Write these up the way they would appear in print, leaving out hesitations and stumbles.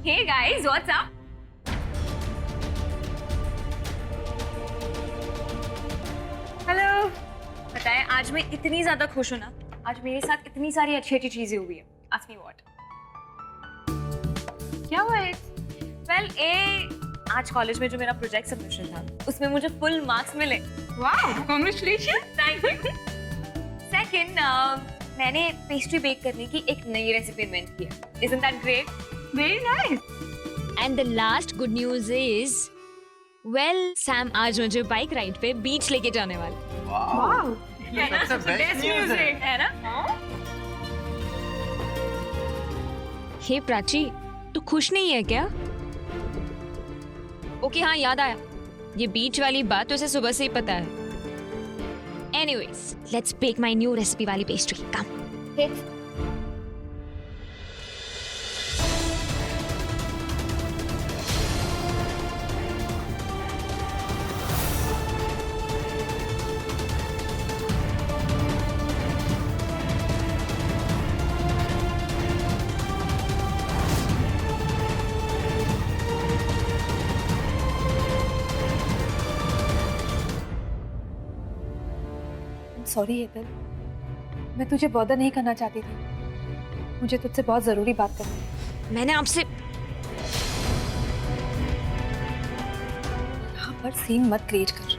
Hey guys, what's up? Hello. पता है आज मैं इतनी ज्यादा खुश हूं ना, आज मेरे साथ इतनी सारी अच्छी अच्छी चीजें हुई है। Ask me what? क्या हुआ है? Well, आज कॉलेज में जो मेरा प्रोजेक्ट सबमिशन था उसमें मुझे फुल मार्क्स मिले। Wow, congratulations! Thank you. Second, मैंने पेस्ट्री बेक करने की एक नई रेसिपी इन्वेंट की है। Isn't that great? Very nice. And the last good news is well Sam आज मुझे बाइक राइड पे बीच लेके जाने वाला। Wow. सबसे बेस्ट न्यूज़ है। है ना? हे प्राची, तू खुश नहीं है क्या? ओके हाँ, याद आया, ये बीच वाली बात तो उसे सुबह से ही पता है। Anyways, let's bake my new recipe वाली पेस्ट्री। कम। सॉरी हेतल, मैं तुझे बॉदर नहीं करना चाहती थी। मुझे तुझसे बहुत जरूरी बात करनी है। मैंने आपसे यहाँ पर सीन मत क्रिएट कर।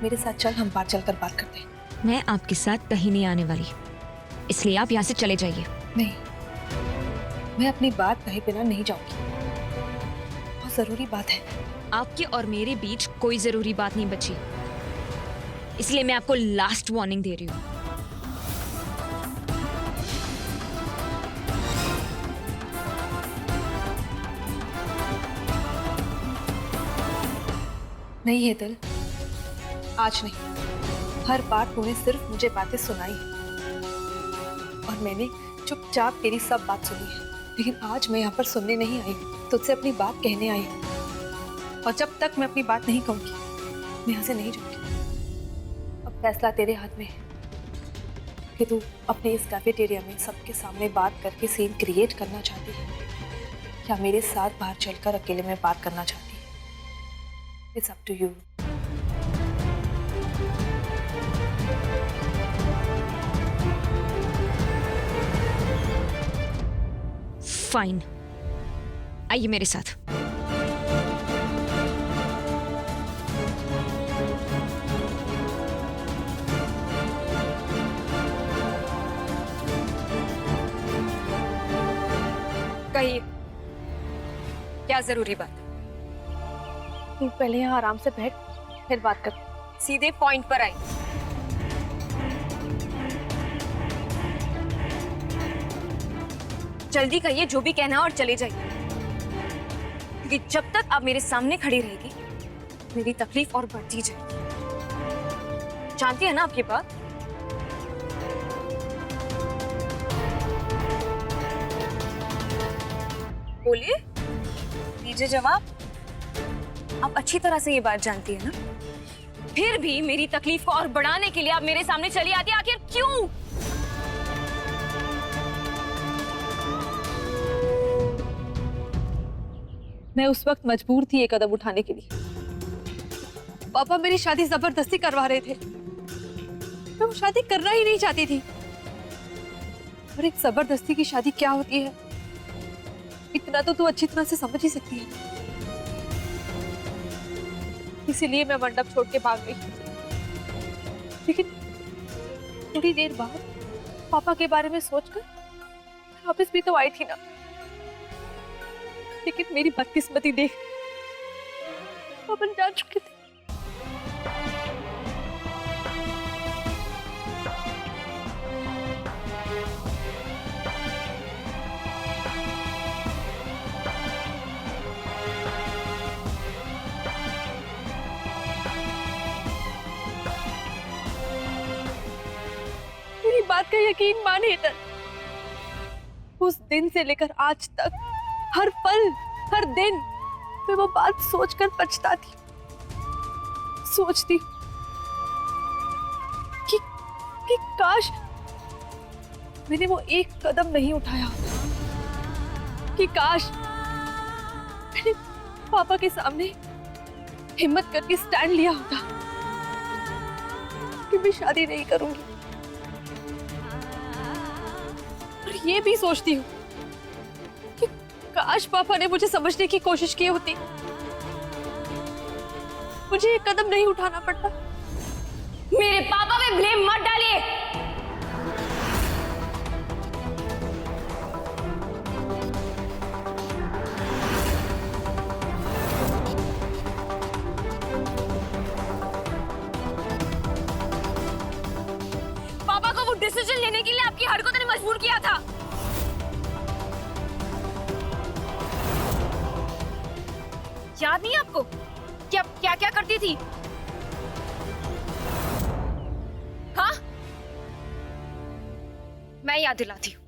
मेरे साथ चल, हम बाहर चलकर बात करते हैं। मैं आपके साथ कहीं नहीं आने वाली, इसलिए आप यहाँ से चले जाइए। नहीं, मैं अपनी बात कहे बिना नहीं जाऊंगी। बहुत जरूरी बात है। आपके और मेरे बीच कोई जरूरी बात नहीं बची, इसलिए मैं आपको लास्ट वार्निंग दे रही हूँ। नहीं हेतल, आज नहीं। हर बार तूने सिर्फ मुझे बातें सुनाई और मैंने चुपचाप तेरी सब बात सुनी है। लेकिन आज मैं यहाँ पर सुनने नहीं आई, तुझसे अपनी बात कहने आई हूँ। और जब तक मैं अपनी बात नहीं कहूंगी, मैं यहाँ से नहीं जाऊंगी। अब फैसला तेरे हाथ में है कि तू अपने इस कैफेटेरिया में सबके सामने बात करके सीन क्रिएट करना चाहती है या मेरे साथ बाहर चलकर अकेले में बात करना चाहती है। It's up to you. Fine, आइए मेरे साथ। कहिए, क्या जरूरी बात? तू पहले यहाँ आराम से बैठ, फिर बात कर। सीधे पॉइंट पर आई। जल्दी कहिए जो भी कहना है और चले जाइए, क्योंकि जब तक आप मेरे सामने खड़ी रहेगी मेरी तकलीफ और बढ़ती जाएगी। जानती है ना आपकी बात? बोलिए, दीजिए जवाब। आप अच्छी तरह से ये बात जानती है ना, फिर भी मेरी तकलीफ को और बढ़ाने के लिए आप मेरे सामने चली आती है। आखिर क्यों? मैं उस वक्त मजबूर थी एक कदम उठाने के लिए। पापा मेरी शादी जबरदस्ती करवा रहे थे। मैं वो शादी करना ही नहीं चाहती थी। और एक जबरदस्ती की शादी क्या होती है, इतना तो तू अच्छी तरह से समझ ही सकती है। इसीलिए मैं मंडप छोड़ के भाग गई। लेकिन थोड़ी देर बाद पापा के बारे में सोचकर वापस भी तो आई थी ना। लेकिन मेरी बदकिस्मती देख पापा जान चुके थे। मेरी बात का यकीन मान हेतल, उस दिन से लेकर आज तक हर पल हर दिन मैं वो बात सोचकर पछताती। सोचती कि काश मैंने वो एक कदम नहीं उठाया होता, कि काश मैंने पापा के सामने हिम्मत करके स्टैंड लिया होता कि मैं शादी नहीं करूंगी। और ये भी सोचती हूँ कि काश पापा ने मुझे समझने की कोशिश की होती, मुझे एक कदम नहीं उठाना पड़ता। मेरे पापा पे ब्लेम मत डालिए। पापा को वो डिसीजन लेने के लिए आपकी हरकतों ने मजबूर किया था। याद नहीं आपको क्या क्या क्या करती थी? हाँ, मैं याद दिलाती हूँ।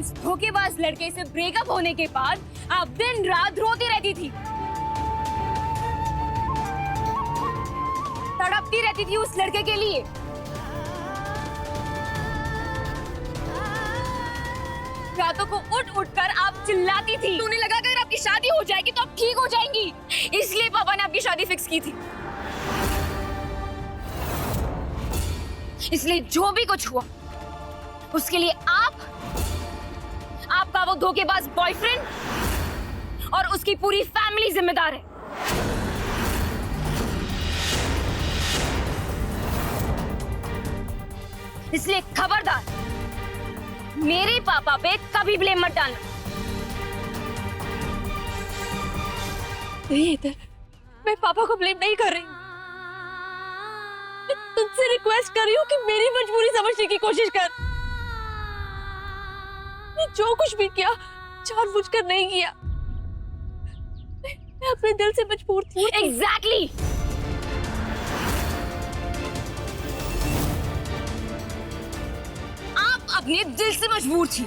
उस धोखेबाज लड़के से ब्रेकअप होने के बाद आप दिन रात रोती रहती थी, तड़पती रहती थी उस लड़के के लिए। रातों को उठ उठ कर आप चिल्लाती थी। उन्हें लगा कि अगर आपकी शादी हो जाएगी तो आप ठीक हो जाएंगी, इसलिए पापा ने आपकी शादी फिक्स की थी। इसलिए जो भी कुछ हुआ उसके लिए आपका वो धोखेबाज बॉयफ्रेंड और उसकी पूरी फैमिली जिम्मेदार है। इसलिए खबरदार, मेरे पापा पे कभी ब्लेम मत डालना। नहीं इधर, मैं पापा को ब्लेम नहीं कर रही हूँ। मैं तुझसे रिक्वेस्ट कर रही हूँ कि मेरी मजबूरी समझने की कोशिश कर। मैं जो कुछ भी किया जानबूझकर नहीं किया। मैं अपने दिल से मजबूर थी। एग्जैक्टली। आप अपने दिल से मजबूर थी,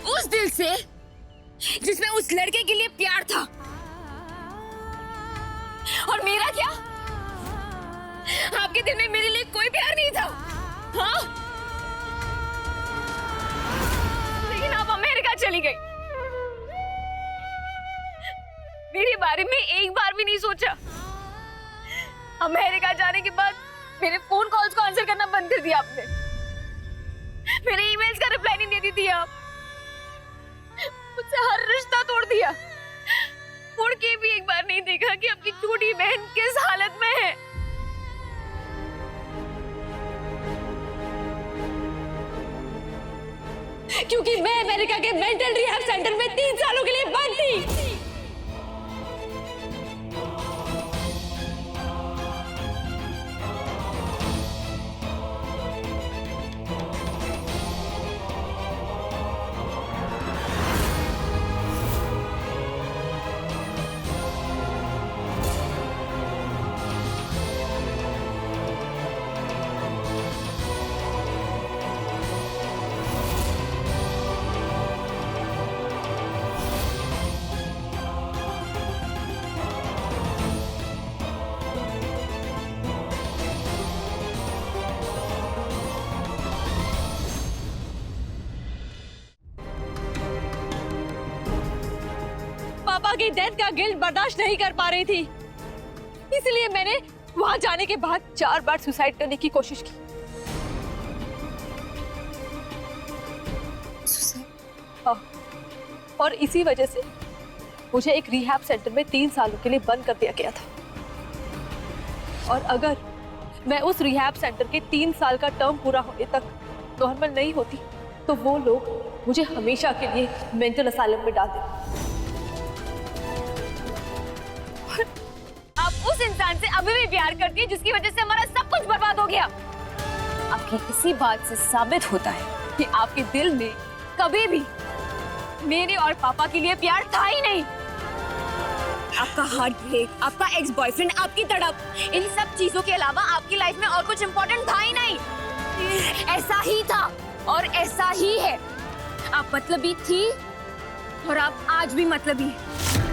उस दिल से जिसमें उस लड़के के लिए प्यार था। और मेरा क्या? आपके दिल में मेरे लिए कोई प्यार नहीं था। हाँ, लेकिन आप अमेरिका चली गई। मेरे बारे में एक बार भी नहीं सोचा। अमेरिका जाने के बाद मेरे फोन कॉल्स को आंसर करना बंद कर दिया आपने। मेरे ईमेल्स का रिप्लाई नहीं देती थी आप। मुझसे हर रिश्ता तोड़ दिया। मुड़ के भी एक बार नहीं देखा कि आपकी छोटी बहन किस हालत में है। क्योंकि मैं अमेरिका के मेंटल रिहैब सेंटर में 3 सालों के लिए बंद थी। पापा की डेथ का गिल्ट बर्दाश्त नहीं कर पा रही थी, इसलिए मैंने वहां जाने के बाद 4 बार सुसाइड करने की कोशिश की। हाँ, और इसी वजह से मुझे एक रिहैब सेंटर में 3 सालों के लिए बंद कर दिया गया था। और अगर मैं उस रिहैब सेंटर के 3 साल का टर्म पूरा होने तक नॉर्मल नहीं होती तो वो लोग मुझे हमेशा के लिए मेंटल असाइलम में डाल दें। आप उस इंसान से अभी भी प्यार करती है जिसकी वजह से हमारा सब कुछ बर्बाद हो गया। आपकी इसी बात से साबित होता है कि आपके दिल में कभी भी मेरे और पापा के लिए प्यार था ही नहीं। आपका हार्ट ब्रेक, आपका एक्स बॉयफ्रेंड, आपकी तड़प, इन सब चीजों के अलावा आपकी लाइफ में और कुछ इम्पोर्टेंट था ही नहीं। ऐसा ही था और ऐसा ही है। आप मतलबी थी और आप आज भी मतलबी हैं।